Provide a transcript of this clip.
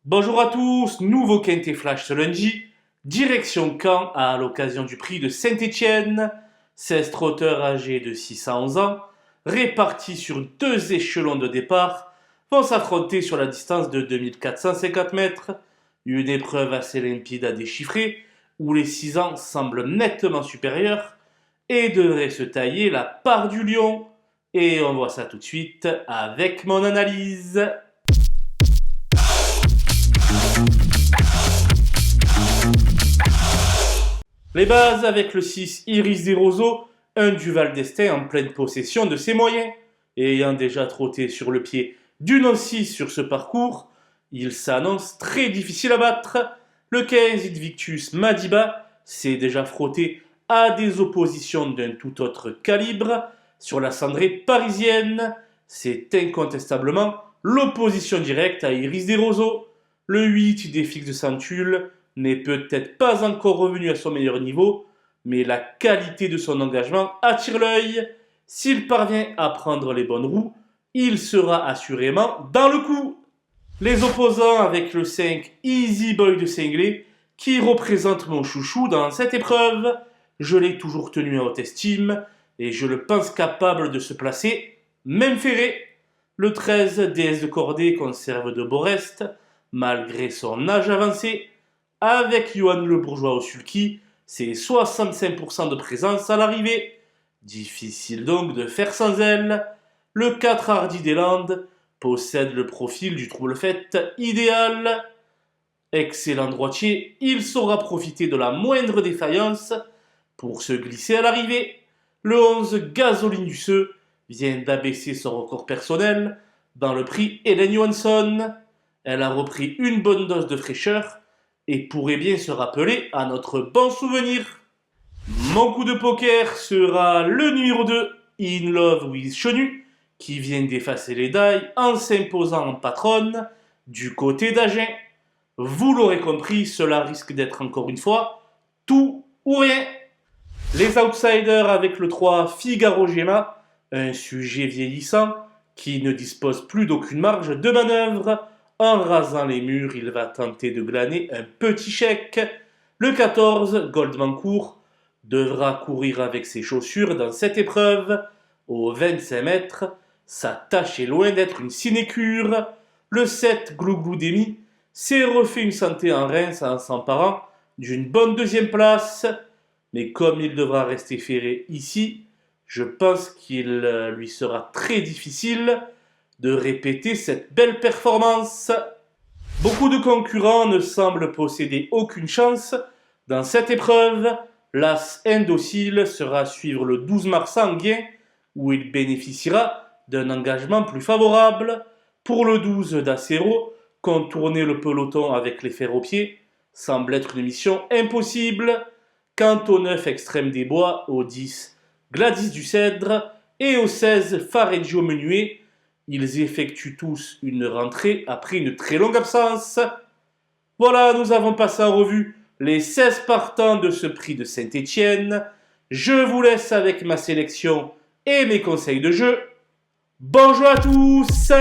Bonjour à tous, nouveau Quintet Flash ce lundi. Direction Caen à l'occasion du prix de Saint-Étienne. 16 trotteurs âgés de 6 à 11 ans, répartis sur deux échelons de départ, vont s'affronter sur la distance de 2450 mètres. Une épreuve assez limpide à déchiffrer, où les 6 ans semblent nettement supérieurs et devraient se tailler la part du lion. Et on voit ça tout de suite avec mon analyse. Les bases avec le 6 Iris des Roseaux, un Duval d'Estaing en pleine possession de ses moyens. Et ayant déjà trotté sur le pied du non 6 sur ce parcours, il s'annonce très difficile à battre. Le 15 Invictus Madiba s'est déjà frotté à des oppositions d'un tout autre calibre. Sur la cendrée parisienne, c'est incontestablement l'opposition directe à Iris des Roseaux. Le 8 des Fixes de Centule n'est peut-être pas encore revenu à son meilleur niveau, mais la qualité de son engagement attire l'œil. S'il parvient à prendre les bonnes roues, il sera assurément dans le coup. Les opposants avec le 5 Easy Boy de Senglet, qui représente mon chouchou dans cette épreuve, je l'ai toujours tenu en haute estime et je le pense capable de se placer, même ferré. Le 13 Déesse de Cordée conserve de beaux restes, malgré son âge avancé. Avec Johan Le Bourgeois au sulky, c'est 65% de présence à l'arrivée. Difficile donc de faire sans elle. Le 4 Hardy des Landes possède le profil du trouble-fête idéal. Excellent droitier, il saura profiter de la moindre défaillance pour se glisser à l'arrivée. Le 11 Gasoline du Seu vient d'abaisser son record personnel dans le prix Helen Johansson. Elle a repris une bonne dose de fraîcheur et pourrait bien se rappeler à notre bon souvenir. Mon coup de poker sera le numéro 2, In Love with Chenu, qui vient d'effacer les dailles en s'imposant en patronne du côté d'Agen. Vous l'aurez compris, cela risque d'être encore une fois tout ou rien. Les outsiders avec le 3 Figaro Gemma, un sujet vieillissant qui ne dispose plus d'aucune marge de manœuvre. En rasant les murs, il va tenter de glaner un petit chèque. Le 14, Goldmancourt, devra courir avec ses chaussures dans cette épreuve. Aux 25 mètres, sa tâche est loin d'être une sinécure. Le 7, Glouglou Demi, s'est refait une santé en Reims en s'emparant d'une bonne deuxième place. Mais comme il devra rester ferré ici, je pense qu'il lui sera très difficile de répéter cette belle performance. Beaucoup de concurrents ne semblent posséder aucune chance dans cette épreuve. L'As Indocile sera à suivre le 12 mars à Enghien, où il bénéficiera d'un engagement plus favorable. Pour le 12 d'Acero, contourner le peloton avec les fers aux pieds semble être une mission impossible. Quant au 9 Extrême des Bois, au 10 Gladys du Cèdre et au 16 Fareggio Menuet, ils effectuent tous une rentrée après une très longue absence. Voilà, nous avons passé en revue les 16 partants de ce prix de Saint-Étienne. Je vous laisse avec ma sélection et mes conseils de jeu. Bonjour à tous!